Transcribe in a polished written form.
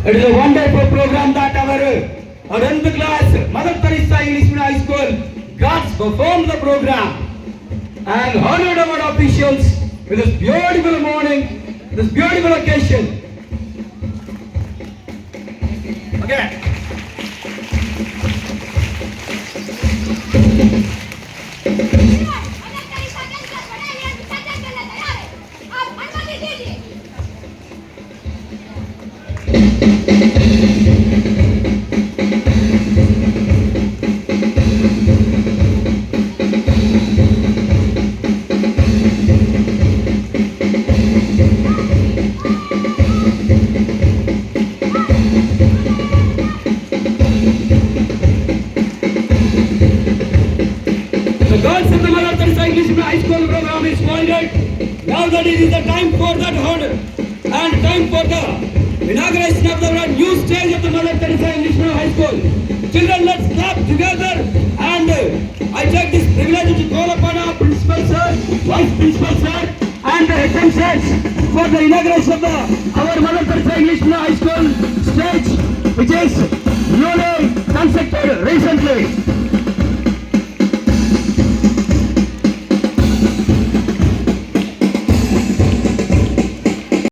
It is a wonderful program that our 10th class Mother Teresa English Medium High School got performed the program and honored our officials with this beautiful morning, this beautiful occasion. Okay. The girls of the Mother Teresa English Medium High School program is founded. Now that it is the time for that honor and time for the inauguration of the new stage of the Mother Teresa English Medium High School. Children, let's clap together, and I take this privilege to call upon our principal sir, vice principal sir, and the HM sirs for the inauguration of our Mother Teresa English Medium High School stage, which is newly constructed recently.